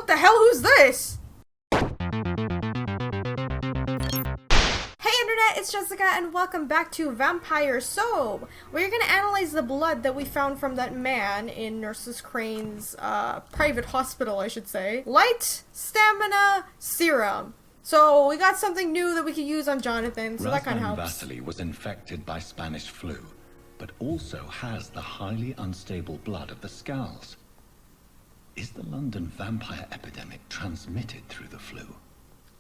What the hell? Who's this? Hey Internet, it's Jessica and welcome back to Vampire. So, we're gonna analyze the blood that we found from that man in Nurses Crane's private hospital, I should say. Light Stamina Serum. So, we got something new that we could use on Jonathan, so that kind of Razvan helps. Vasily was infected by Spanish flu, but also has the highly unstable blood of the Skulls. Is the London vampire epidemic transmitted through the flu?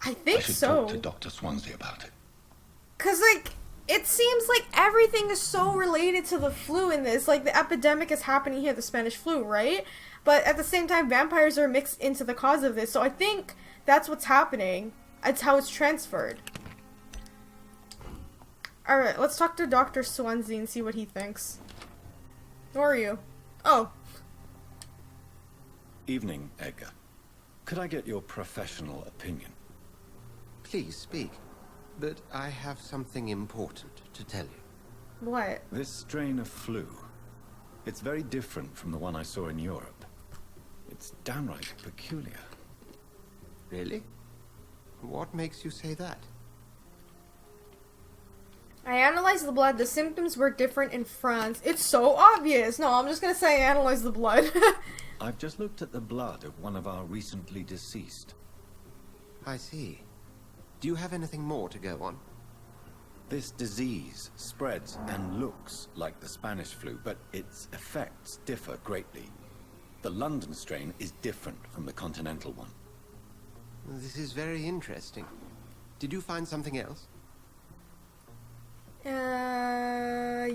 I think I should so. talk to Dr. Swansea about it. Cause like, it seems like everything is so related to the flu in this. Like, the epidemic is happening here, the Spanish flu, right? But at the same time, vampires are mixed into the cause of this. So I think that's what's happening. It's how it's transferred. Alright, let's talk to Dr. Swansea and see what he thinks. Who are you? Oh. Evening, Edgar. Could I get your professional opinion? Please speak, but I have something important to tell you. What? This strain of flu, it's very different from the one I saw in Europe. It's downright peculiar. Really? What makes you say that? I analyzed the blood. The symptoms were different in France. It's so obvious. No, I'm just gonna say I analyzed the blood. I've just looked at the blood of one of our recently deceased. I see. Do you have anything more to go on? This disease spreads and looks like the Spanish flu, but its effects differ greatly. The London strain is different from the continental one. This is very interesting. Did you find something else?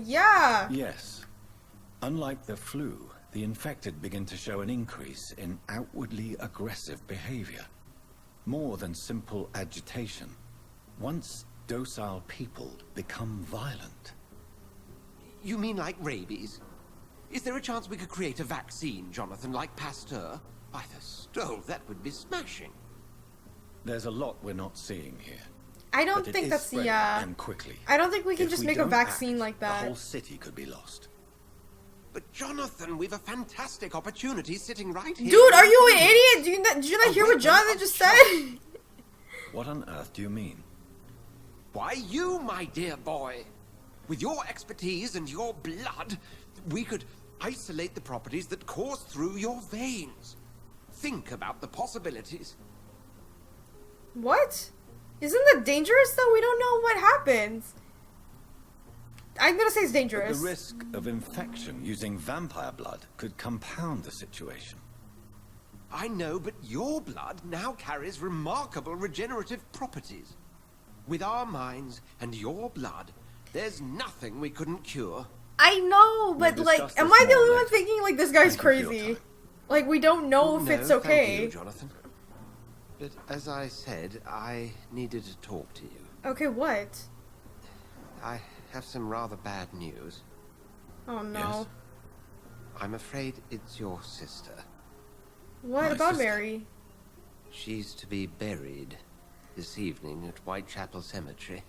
Yeah. Yes. Unlike the flu, the infected begin to show an increase in outwardly aggressive behavior. More than simple agitation. Once docile people become violent. You mean like rabies? Is there a chance we could create a vaccine, Jonathan, like Pasteur? By the stove, that would be smashing. There's a lot we're not seeing here. I don't But it think is that's the, spreading, and quickly. I don't think we can If just we make a don't vaccine act, like the that. whole city could be lost. But Jonathan, we've a fantastic opportunity sitting right here. Dude, are you an idiot? Did you not hear what wait, Jonathan no, just shut said? What on earth do you mean? Why, you, my dear boy. With your expertise and your blood, we could isolate the properties that course through your veins. Think about the possibilities. What? Isn't that dangerous though? We don't know what happens. I'm gonna say it's But dangerous. the risk of infection using vampire blood could compound the situation. I know, but your blood now carries remarkable regenerative properties. With our minds and your blood, there's nothing we couldn't cure. I know, but We'll like, discuss am this I the more only one later. thinking like this guy's Thank you for your crazy? time. Like, we don't know if No, it's thank okay. you, Jonathan. But as I said, I needed to talk to you. Okay, what? I have some rather bad news. Oh no. Yes? I'm afraid it's your sister. What My about sister. Mary? She's to be buried this evening at Whitechapel Cemetery.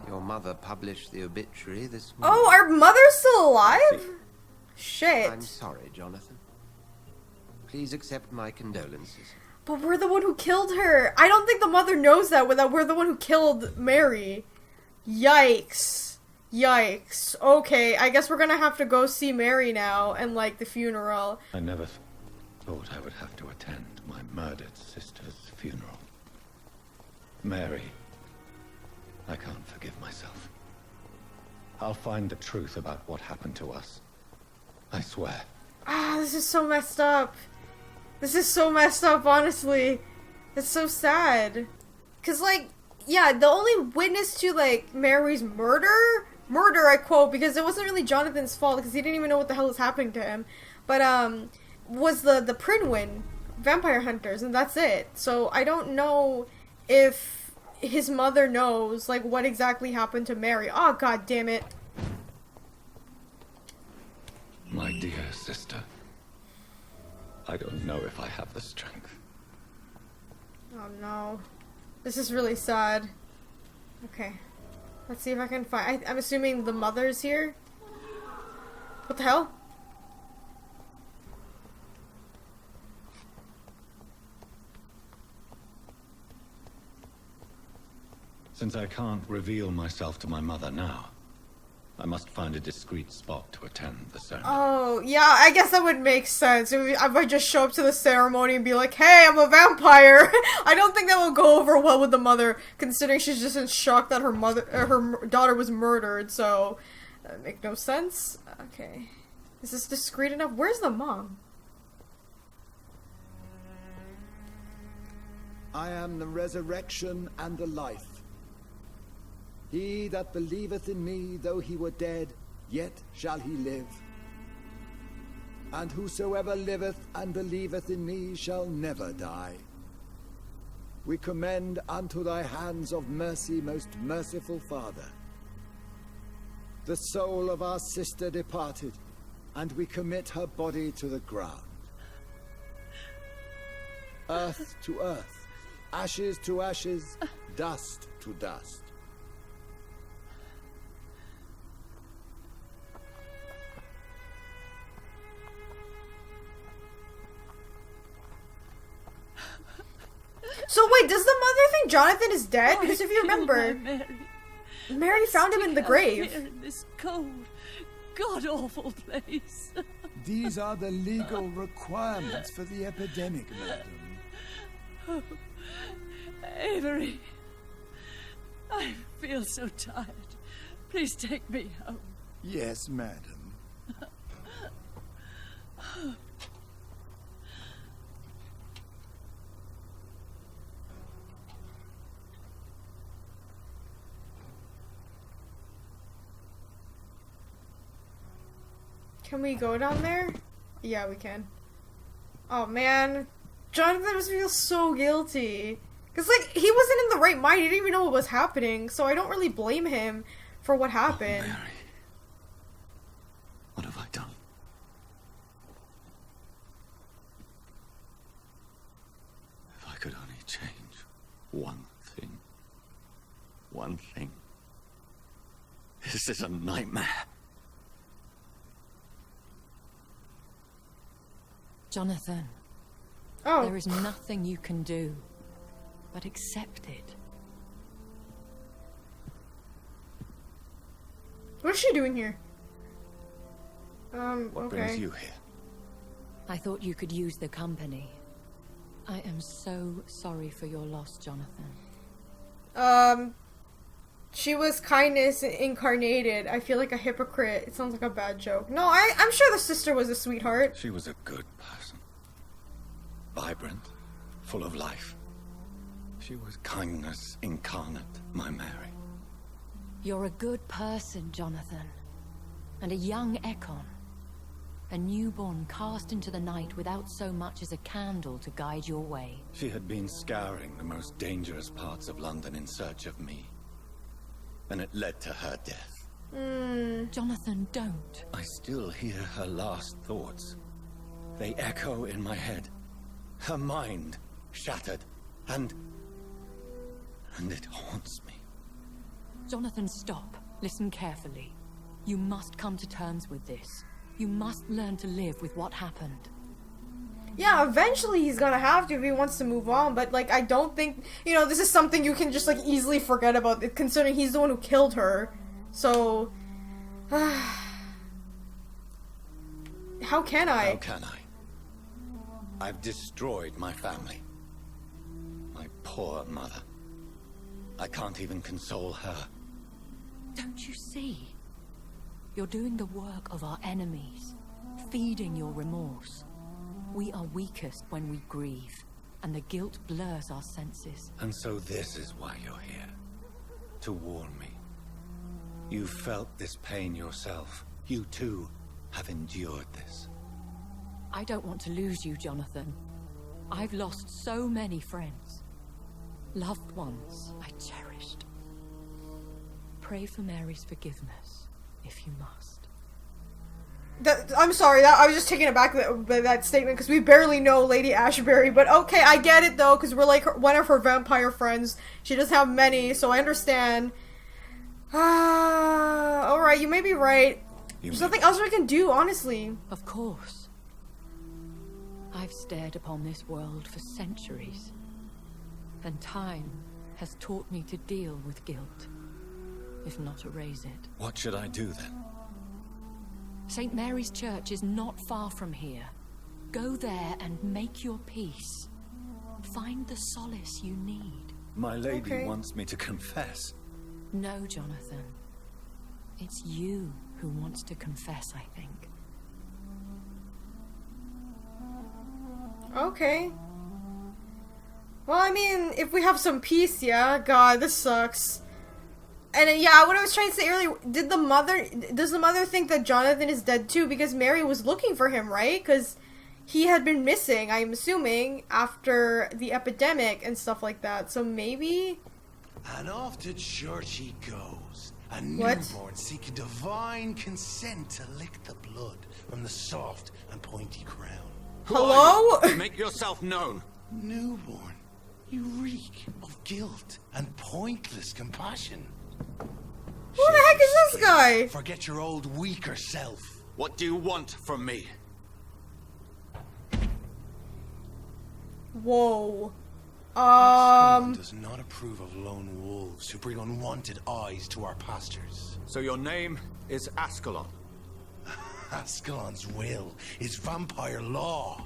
Your mother published the obituary this morning. Oh, our mother's still alive? Shit. I'm sorry, Jonathan. Please accept my condolences. But we're the one who killed her. I don't think the mother knows that without we're the one who killed Mary. Yikes. Yikes. Okay, I guess we're gonna have to go see Mary now and like the funeral. I never thought I would have to attend my murdered sister's funeral. Mary, I can't forgive myself. I'll find the truth about what happened to us. I swear. Ah, this is so messed up. This is so messed up, honestly. It's so sad. Cause like, yeah, the only witness to like Mary's murder, I quote, because it wasn't really Jonathan's fault because he didn't even know what the hell was happening to him. But was the Prinwyn vampire hunters, and that's it. So I don't know if his mother knows like what exactly happened to Mary. Oh, god damn it. My dear sister, I don't know if I have the strength. Oh no. This is really sad. Okay. Let's see if I can find... I'm assuming the mother's here? What the hell? Since I can't reveal myself to my mother now, I must find a discreet spot to attend the ceremony. Oh, yeah, I guess that would make sense. I might just show up to the ceremony and be like, hey, I'm a vampire! I don't think that will go over well with the mother, considering she's just in shock that her daughter was murdered, so... That make no sense. Okay. Is this discreet enough? Where's the mom? I am the resurrection and the life. He that believeth in me, though he were dead, yet shall he live. And whosoever liveth and believeth in me shall never die. We commend unto thy hands of mercy, most merciful Father, the soul of our sister departed, and we commit her body to the ground. Earth to earth, ashes to ashes, dust to dust. So wait, does the mother think Jonathan is dead? Because if you remember, Mary found him in the grave. Here in this cold, god-awful place. These are the legal requirements for the epidemic, madam. Oh, Avery, I feel so tired. Please take me home. Yes, madam. Can we go down there? Yeah, we can. Oh man, Jonathan must feel so guilty. Cause like, he wasn't in the right mind, he didn't even know what was happening, so I don't really blame him for what happened. Oh, Mary. What have I done? If I could only change one thing. One thing. This is a nightmare. Jonathan, Oh, there is nothing you can do but accept it. what is she doing here? What okay. brings you here? I thought you could use the company. I am so sorry for your loss, Jonathan. She was kindness incarnated. I feel like a hypocrite. It sounds like a bad joke. No, I'm sure the sister was a sweetheart. She was a good person. Vibrant, full of life. She was kindness incarnate, my Mary. You're a good person, Jonathan. And a young Ekon. A newborn cast into the night without so much as a candle to guide your way. She had been scouring the most dangerous parts of London in search of me. And it led to her death. Jonathan, don't. I still hear her last thoughts. They echo in my head. Her mind shattered, and it haunts me. Jonathan, stop. Listen carefully. You must come to terms with this. You must learn to live with what happened. Yeah, eventually he's gonna have to if he wants to move on, but, like, I don't think, you know, this is something you can just, like, easily forget about, considering he's the one who killed her. So... how can I? How can I? I've destroyed my family. My poor mother. I can't even console her. Don't you see? You're doing the work of our enemies, feeding your remorse. We are weakest when we grieve, and the guilt blurs our senses. And so this is why you're here. To warn me. You felt this pain yourself. You too have endured this. I don't want to lose you, Jonathan. I've lost so many friends. Loved ones I cherished. Pray for Mary's forgiveness, if you must. I'm sorry, I was just taken aback by that statement because we barely know Lady Ashbury, but okay, I get it though, because we're like one of her vampire friends. She doesn't have many, so I understand. Alright, you may be right. There's nothing else we can do, honestly. Of course. I've stared upon this world for centuries, and time has taught me to deal with guilt, if not erase it. What should I do then? St. Mary's Church is not far from here. Go there and make your peace. Find the solace you need. My lady Okay. wants me to confess. No, Jonathan. It's you who wants to confess, I think. Okay. Well, I mean, if we have some peace, yeah. God, this sucks. And yeah, what I was trying to say earlier, does the mother think that Jonathan is dead too? Because Mary was looking for him, right? Because he had been missing, I'm assuming, after the epidemic and stuff like that. So maybe... And off to church he goes, a What? newborn seeking divine consent to lick the blood from the soft and pointy crown. Hello? Make yourself known. Newborn, you reek of guilt and pointless compassion. Who the heck is this guy? Forget your old weaker self. What do you want from me? Whoa. Ascalon does not approve of lone wolves who bring unwanted eyes to our pastures. So your name is Ascalon. Ascalon's will is vampire law.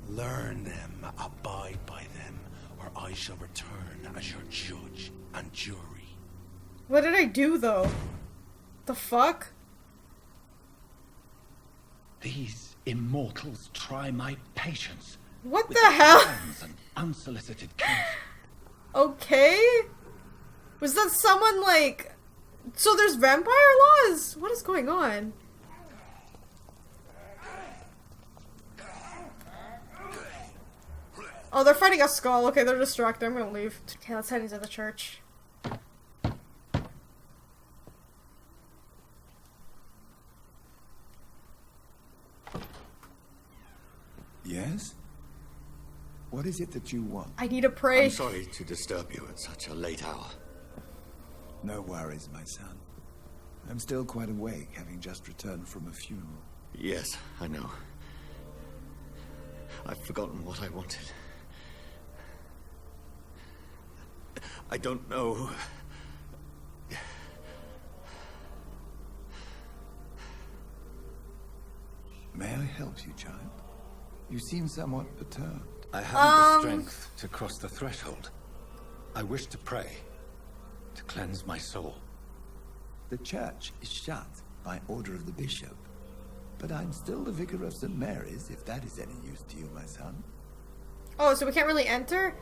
Learn them, abide by them, or I shall return as your judge and jury. What did I do, though? The fuck? These immortals try my patience. What with the their hell? plans and unsolicited counsel. Okay. Was that someone like... So there's vampire laws? What is going on? Oh, they're fighting a skull. Okay, they're distracted. I'm gonna leave. Okay, let's head into the church. Yes? What is it that you want? I need to pray. I'm sorry to disturb you at such a late hour. No worries, my son. I'm still quite awake, having just returned from a funeral. Yes, I know. I've forgotten what I wanted. I don't know. May I help you, child? You seem somewhat perturbed. I haven't the strength to cross the threshold. I wish to pray, to cleanse my soul. The church is shut by order of the bishop. But I'm still the vicar of St. Mary's, if that is any use to you, my son. Oh, so we can't really enter?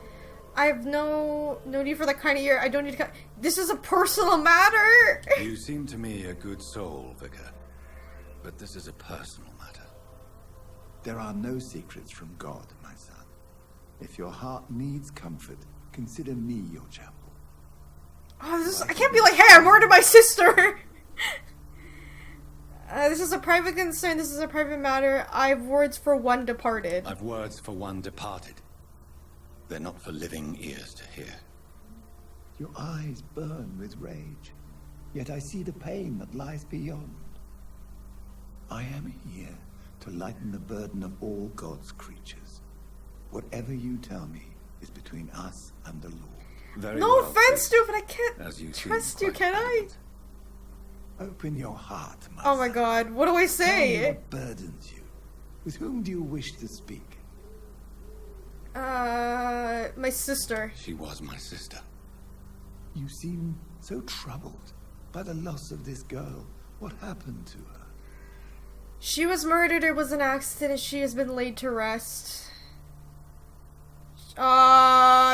I have no need for that kind of year. I don't need to... This is a personal matter! You seem to me a good soul, Vicar. But this is a personal matter. There are no secrets from God, my son. If your heart needs comfort, consider me your chapel. Oh, I can't be like, hey, I murdered my sister! This is a private concern. This is a private matter. I have words for one departed. I've words for one departed. They're not for living ears to hear. Your eyes burn with rage, yet I see the pain that lies beyond. I am here to lighten the burden of all God's creatures. Whatever you tell me is between us and the Lord. Very No well, offense, Vicar. dude, but I can't As you seem trust you, quite can I? adamant. Open your heart, my Oh my son. god, what do I Tell me say? what burdens you. With whom do you wish to speak? My sister. She was my sister. You seem so troubled by the loss of this girl. What happened to her? She was murdered, it was an accident, and she has been laid to rest.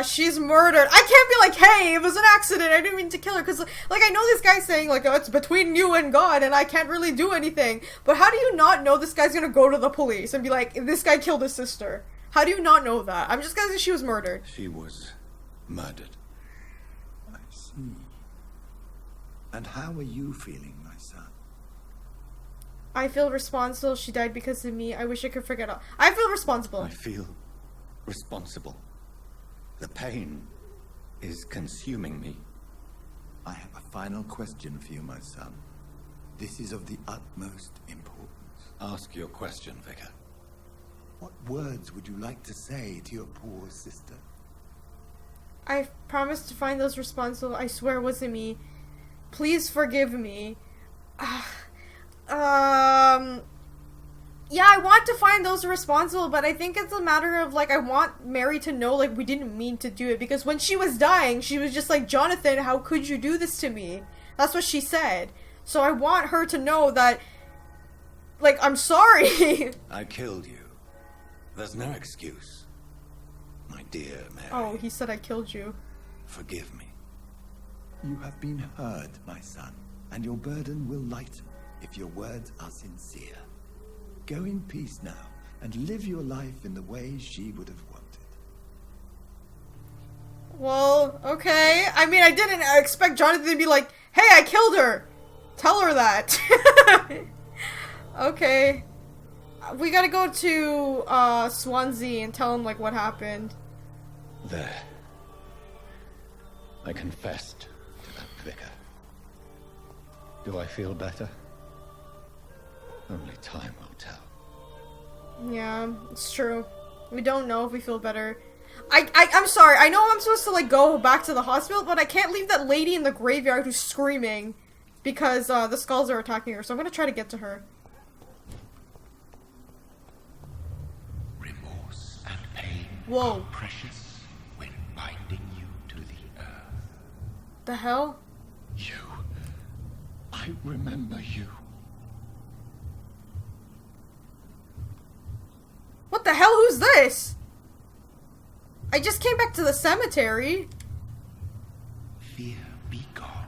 She's murdered. I can't be like, hey, it was an accident, I didn't mean to kill her, because, like, I know this guy's saying, like, oh, it's between you and God, and I can't really do anything, but how do you not know this guy's gonna go to the police and be like, this guy killed his sister? How do you not know that? I'm just gonna say she was murdered. She was murdered. I see. And how are you feeling, my son? I feel responsible, she died because of me, I wish I could forget all. I feel responsible. I feel responsible. The pain is consuming me. I have a final question for you, my son. This is of the utmost importance. Ask your question, Vicar. What words would you like to say to your poor sister? I promised to find those responsible. I swear it wasn't me. Please forgive me. Yeah, I want to find those responsible, but I think it's a matter of, like, I want Mary to know, like, we didn't mean to do it. Because when she was dying, she was just like, Jonathan, how could you do this to me? That's what she said. So I want her to know that, like, I'm sorry. I killed you. There's no excuse. My dear Mary. Oh, he said I killed you. Forgive me. You have been heard, my son, and your burden will lighten if your words are sincere. Go in peace now, and live your life in the way she would have wanted. Well, okay. I mean, I didn't expect Jonathan to be like, hey, I killed her! Tell her that. Okay. We gotta go to, Swansea and tell him, like, what happened. There. I confessed to that vicar. Do I feel better? Only time will tell. Yeah, it's true. We don't know if we feel better. I'm sorry, I know I'm supposed to, like, go back to the hospital, but I can't leave that lady in the graveyard who's screaming because, the skulls are attacking her, so I'm gonna try to get to her. Remorse and pain Whoa. are precious when binding you to the earth. The hell? You. I remember you. What the hell? Who's this? I just came back to the cemetery. Fear be gone.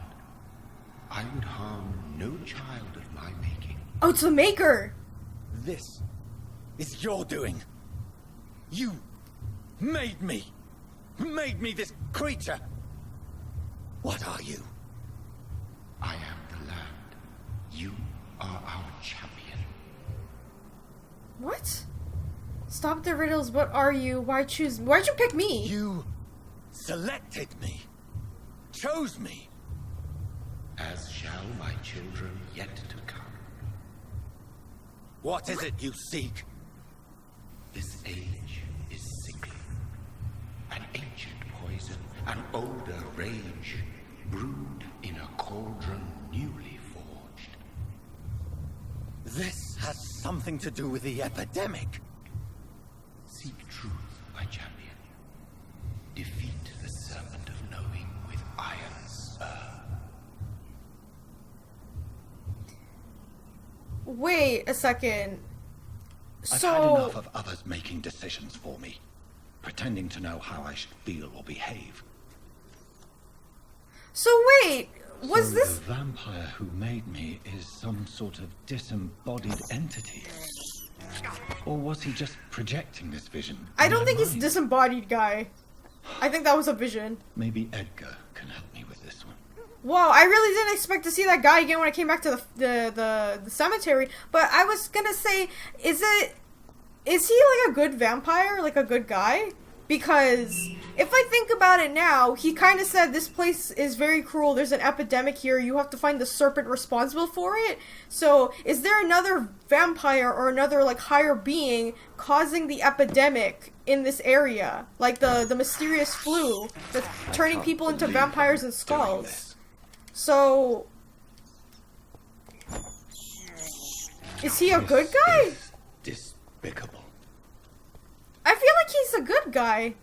I would harm no child of my making. Oh, it's the Maker. This is your doing. You made me. Made me this creature. What are you? I am the land. You are our champion. What? Stop the riddles. What are you? Why'd you pick me? You selected me. Chose me. As shall my children yet to come. What is it you seek? This age is sickly. An ancient poison, an older rage, brewed in a cauldron newly forged. This has something to do with the epidemic. Seek truth, my champion. Defeat the serpent of knowing with iron spur. Wait a second. I've had enough of others making decisions for me, pretending to know how I should feel or behave. So wait, was So this... the vampire who made me is some sort of disembodied entity? Or was he just projecting this vision? I in don't my think he's mind? disembodied guy. I think that was a vision. Maybe Edgar can help me with this one. Whoa, I really didn't expect to see that guy again when I came back to the cemetery. But I was gonna say, is he like a good vampire? Like a good guy? Because if I think about it now, he kind of said this place is very cruel. There's an epidemic here. You have to find the serpent responsible for it. So is there another vampire or another like higher being causing the epidemic in this area? Like the mysterious flu that's turning people into vampires and skulls. So is he a good guy? Despicable. I feel like he's a good guy.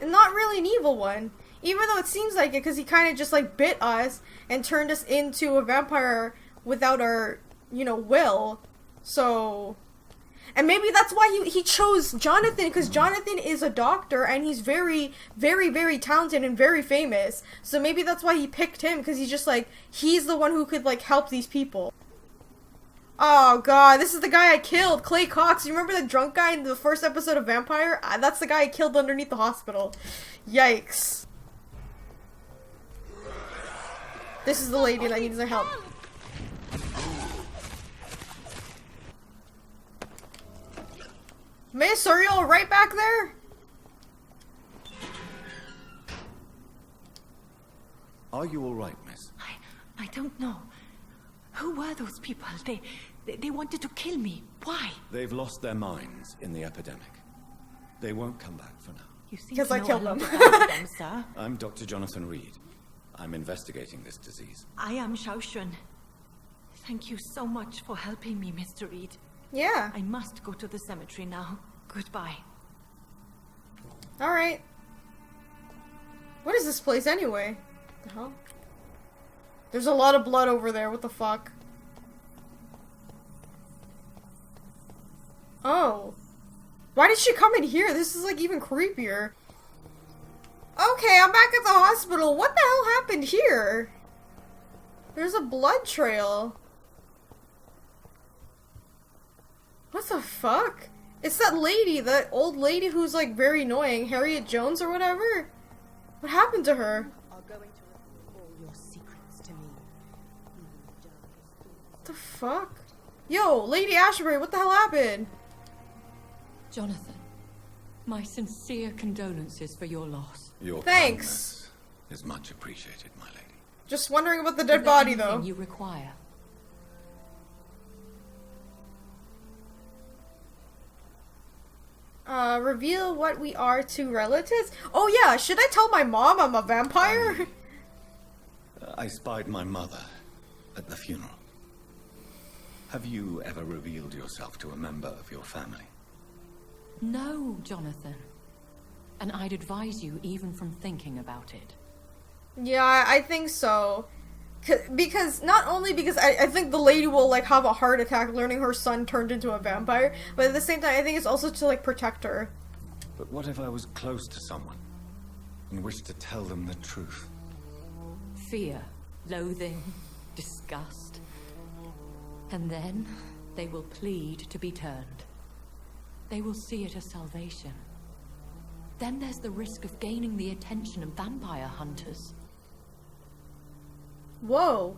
And not really an evil one. Even though it seems like it, because he kind of just, like, bit us and turned us into a vampire without our, you know, will. So... And maybe that's why he chose Jonathan, because Jonathan is a doctor, and he's very, very, very talented and very famous. So maybe that's why he picked him, because he's just, like, he's the one who could, like, help these people. Oh god, this is the guy I killed, Clay Cox. You remember the drunk guy in the first episode of Vampire? That's the guy I killed underneath the hospital. Yikes. This is the lady that needs our help. Miss, are you all right back there? Are you all right, miss? I don't know. Who were those people? They wanted to kill me. Why? They've lost their minds in the epidemic. They won't come back for now. You seem Because to I know killed a lot them. about them, sir. I'm Dr. Jonathan Reed. I'm investigating this disease. I am Shaoshun. Thank you so much for helping me, Mr. Reed. Yeah. I must go to the cemetery now. Goodbye. Alright. What is this place anyway? The hell? There's a lot of blood over there. What the fuck? Oh. Why did she come in here? This is like even creepier. Okay, I'm back at the hospital. What the hell happened here? There's a blood trail. What the fuck? It's that lady, that old lady who's like very annoying, Harriet Jones or whatever. What happened to her? Are going to reveal all your secrets to me. What the fuck? Yo, Lady Ashbury, what the hell happened? Jonathan, my sincere condolences for your loss. Your Thanks. kindness is much appreciated, my lady. Just wondering about the Is dead there body anything though. you require? Reveal what we are to relatives? Oh yeah, should I tell my mom I'm a vampire? I spied my mother at the funeral. Have you ever revealed yourself to a member of your family? No, Jonathan. And I'd advise you even from thinking about it. Yeah, I think so. Because, not only because I think the lady will, like, have a heart attack learning her son turned into a vampire, but at the same time, I think it's also to, like, protect her. But what if I was close to someone and wished to tell them the truth? Fear, loathing, disgust. And then they will plead to be turned. They will see it as salvation. Then there's the risk of gaining the attention of vampire hunters. Whoa.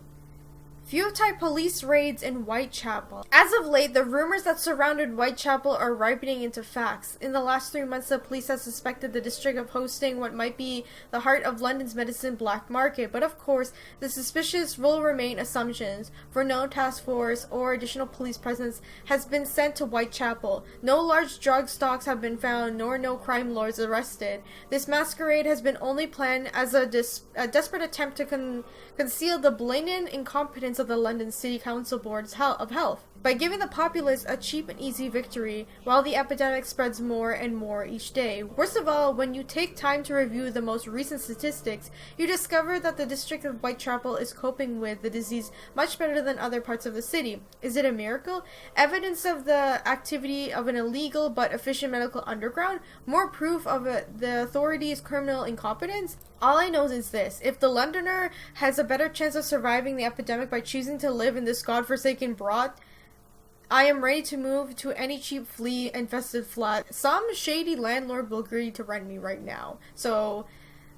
Few type police raids in Whitechapel. As of late, the rumors that surrounded Whitechapel are ripening into facts. In the last 3 months, the police have suspected the district of hosting what might be the heart of London's medicine black market, but of course, the suspicious will remain assumptions, for no task force or additional police presence has been sent to Whitechapel. No large drug stocks have been found, nor no crime lords arrested. This masquerade has been only planned as a desperate attempt to conceal the blatant incompetence of the London City Council Board of Health by giving the populace a cheap and easy victory while the epidemic spreads more and more each day. Worst of all, when you take time to review the most recent statistics, you discover that the district of Whitechapel is coping with the disease much better than other parts of the city. Is it a miracle? Evidence of the activity of an illegal but efficient medical underground? More proof of the authorities' criminal incompetence? All I know is this: if the Londoner has a better chance of surviving the epidemic by choosing to live in this godforsaken broad, I am ready to move to any cheap flea-infested flat. Some shady landlord will agree to rent me right now. So,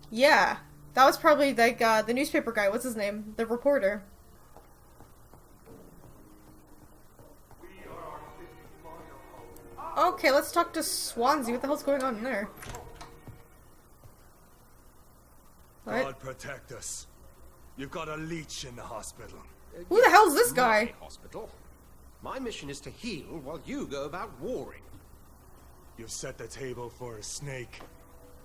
yeah. That was probably like the newspaper guy. What's his name? The reporter. Okay, let's talk to Swansea. What the hell's going on in there? What? God protect us. You've got a leech in the hospital. Who the hell's this guy? My hospital. My mission is to heal while you go about warring. You've set the table for a snake.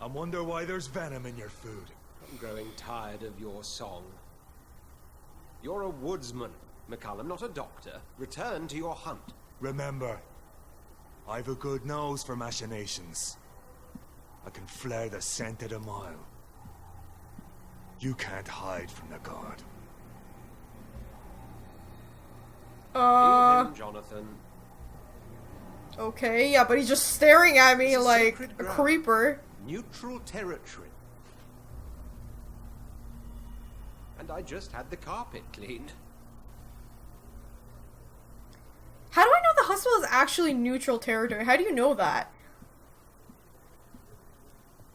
I wonder why there's venom in your food. I'm growing tired of your song. You're a woodsman, McCullum, not a doctor. Return to your hunt. Remember, I've a good nose for machinations. I can flare the scent at a mile. You can't hide from the god. Leave him, Jonathan. Okay, yeah, but he's just staring at me This is like sacred a ground. creeper. Neutral territory. And I just had the carpet cleaned. How do I know the hospital is actually neutral territory? How do you know that?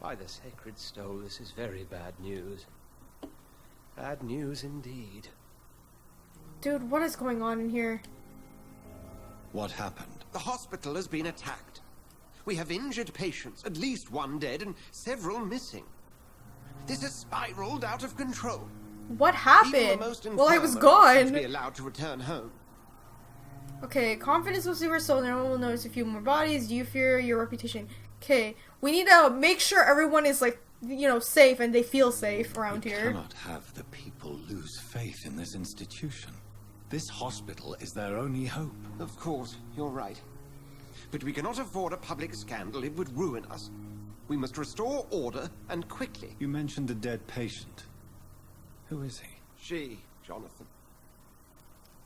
By the sacred stone, this is very bad news. Bad news indeed. Dude, what is going on in here? What happened? The hospital has been attacked. We have injured patients, at least one dead and several missing. This has spiraled out of control. What Even happened? the most Well, I was infirm are not gone. to be allowed to return home. Okay, confidence will be restored. No one will notice a few more bodies. Do you fear your reputation? Okay, we need to make sure everyone is like, you know, safe and they feel safe around You here. cannot have the people lose faith in this institution. This hospital is their only hope. Of course, you're right. But we cannot afford a public scandal. It would ruin us. We must restore order, and quickly. You mentioned a dead patient. Who is he? She, Jonathan.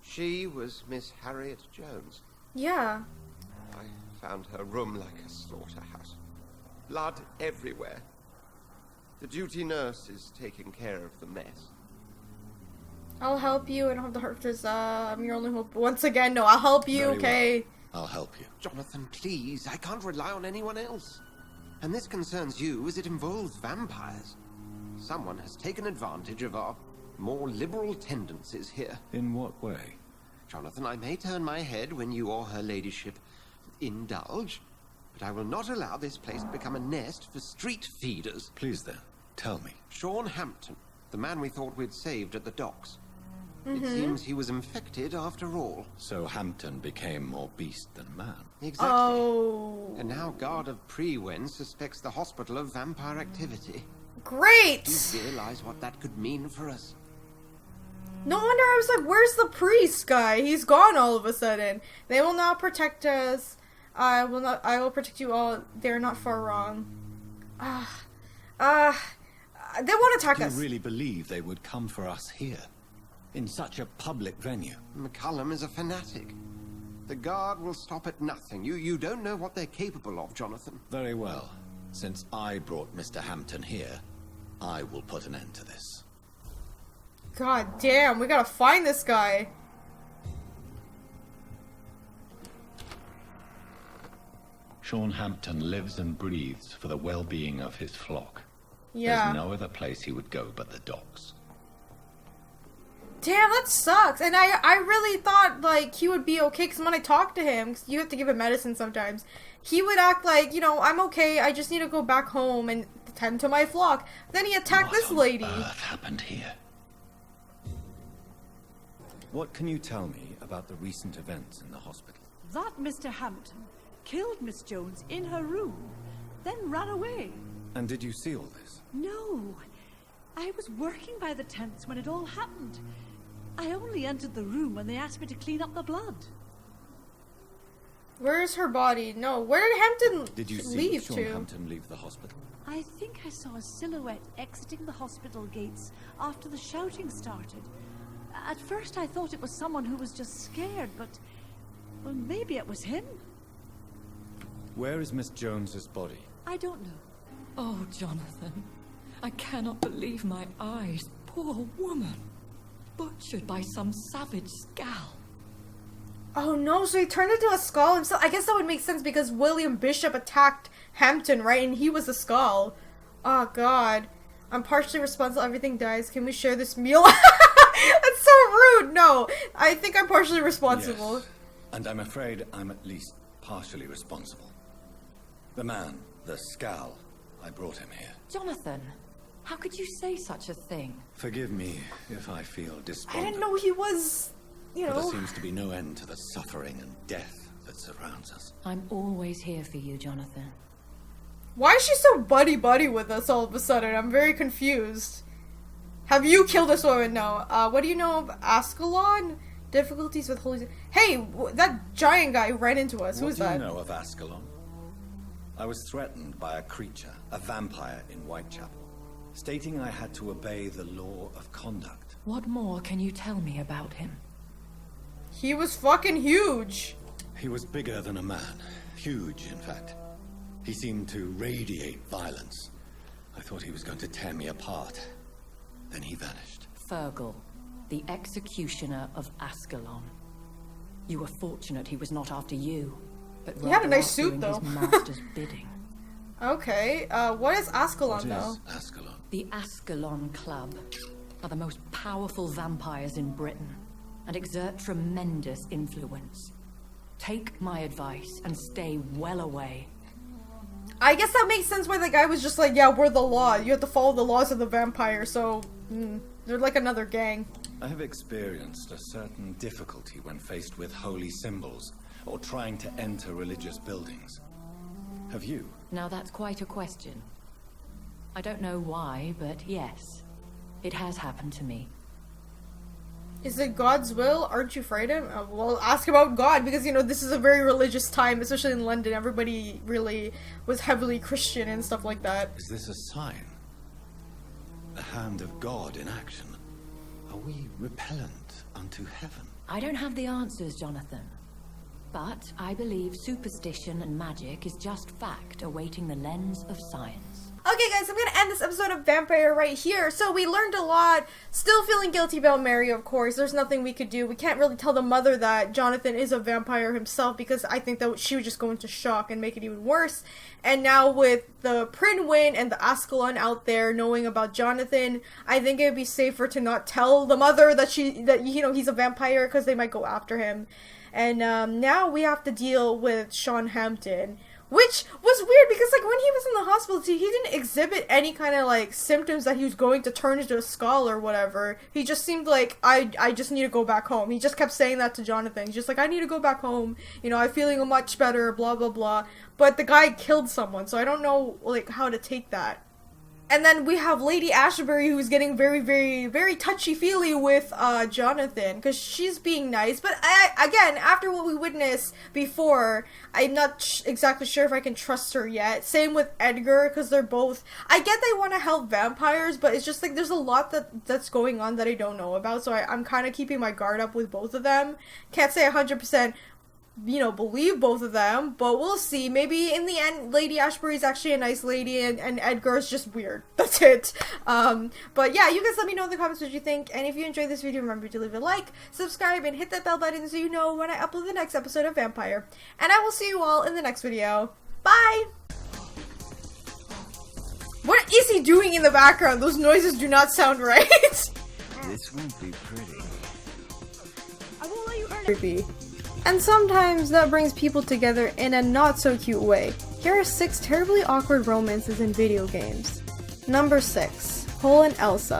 She was Miss Harriet Jones. Yeah. I found her room like a slaughterhouse. Blood everywhere. The duty nurse is taking care of the mess. I'll help you. I don't have the heart for this. I'm your only hope. Once again, no, I'll help you, Very okay? well. I'll help you. Jonathan, please. I can't rely on anyone else. And this concerns you as it involves vampires. Someone has taken advantage of our more liberal tendencies here. In what way? Jonathan, I may turn my head when you or her ladyship indulge, but I will not allow this place to become a nest for street feeders. Please then, tell me. Sean Hampton, the man we thought we'd saved at the docks. It seems he was infected after all. So Hampton became more beast than man. Exactly. Oh. And now Guard of Prewen suspects the hospital of vampire activity. Great! Do you realize what that could mean for us? No wonder I was like, where's the priest guy? He's gone all of a sudden. They will not protect us. I will protect you all. They're not far wrong. They won't attack Do you us. really believe they would come for us here? In such a public venue? McCullum is a fanatic. The Guard will stop at nothing. You don't know what they're capable of, Jonathan. Very well. Since I brought Mr. Hampton here, I will put an end to this. God damn, we gotta find this guy. Sean Hampton lives and breathes for the well-being of his flock. Yeah. There's no other place he would go but the docks. Damn, that sucks. And I really thought, like, he would be okay, because when I talked to him, 'cause you have to give him medicine sometimes, he would act like, you know, I'm okay, I just need to go back home and tend to my flock. Then he attacked this lady. What on earth happened here? What can you tell me about the recent events in the hospital? That Mr. Hampton killed Miss Jones in her room, then ran away. And did you see all this? No. I was working by the tents when it all happened. I only entered the room when they asked me to clean up the blood. Where's her body? No, where did Hampton Did you see leave Sean to? Hampton leave the hospital? I think I saw a silhouette exiting the hospital gates after the shouting started. At first I thought it was someone who was just scared, but... well, maybe it was him. Where is Miss Jones's body? I don't know. Oh, Jonathan. I cannot believe my eyes. Poor woman. Butchered by some savage Skal. Oh no, so he turned into a skull himself. I guess that would make sense because William Bishop attacked Hampton, right? And he was a skull. Oh god. I'm partially responsible. Everything dies. Can we share this meal? That's so rude. No, I think I'm partially responsible. Yes. And I'm afraid I'm at least partially responsible. The man, the Skal, I brought him here. Jonathan, how could you say such a thing? Forgive me if I feel despondent. I didn't know he was, you But know. there seems to be no end to the suffering and death that surrounds us. I'm always here for you, Jonathan. Why is she so buddy-buddy with us all of a sudden? I'm very confused. Have you killed this woman? No. What do you know of Ascalon? Difficulties with holy... Hey, that giant guy who ran into us. Who's that? What do you know of Ascalon? I was threatened by a creature, a vampire in Whitechapel, stating I had to obey the law of conduct. What more can you tell me about him? He was fucking huge. He was bigger than a man. Huge, in fact. He seemed to radiate violence. I thought he was going to tear me apart. Then he vanished. Fergal, the executioner of Ascalon. You were fortunate he was not after you, but He had a rather nice after suit, doing though. his master's bidding. Okay, what is Ascalon, What though? is Ascalon? The Ascalon Club are the most powerful vampires in Britain and exert tremendous influence. Take my advice and stay well away. I guess that makes sense why the guy was just like, yeah, we're the law. You have to follow the laws of the vampire, so... they're like another gang. I have experienced a certain difficulty when faced with holy symbols, or trying to enter religious buildings. Have you? Now that's quite a question. I don't know why, but yes. It has happened to me. Is it God's will? Aren't you frightened? Well, ask about God, because, you know, this is a very religious time, especially in London. Everybody really was heavily Christian and stuff like that. Is this a sign? The hand of God in action? Are we repellent unto heaven? I don't have the answers, Jonathan. But I believe superstition and magic is just fact awaiting the lens of science. Okay guys, I'm gonna end this episode of Vampire right here. So we learned a lot, still feeling guilty about Mary, of course. There's nothing we could do. We can't really tell the mother that Jonathan is a vampire himself, because I think that she would just go into shock and make it even worse. And now with the Prynwen and the Ascalon out there knowing about Jonathan, I think it would be safer to not tell the mother that you know, he's a vampire, because they might go after him. And now we have to deal with Sean Hampton. Which was weird, because, like, when he was in the hospital, he didn't exhibit any kind of, like, symptoms that he was going to turn into a skull or whatever. He just seemed like, I just need to go back home. He just kept saying that to Jonathan. He's just like, I need to go back home. You know, I'm feeling much better, blah, blah, blah. But the guy killed someone, so I don't know, like, how to take that. And then we have Lady Ashbury, who's getting very, very, very touchy-feely with Jonathan, because she's being nice. But again, after what we witnessed before, I'm not exactly sure if I can trust her yet. Same with Edgar, because they're both... I get they want to help vampires, but it's just like there's a lot that's going on that I don't know about, so I'm kind of keeping my guard up with both of them. Can't say 100%... you know, believe both of them, but we'll see. Maybe in the end, Lady Ashbury is actually a nice lady, and Edgar is just weird. That's it. But yeah, you guys let me know in the comments what you think, and if you enjoyed this video, remember to leave a like, subscribe, and hit that bell button so you know when I upload the next episode of Vampire. And I will see you all in the next video. Bye! What is he doing in the background? Those noises do not sound right. This won't be pretty. I won't let you earn it. Creepy. And sometimes that brings people together in a not so cute way. Here are 6 terribly awkward romances in video games. Number 6. Cole and Elsa.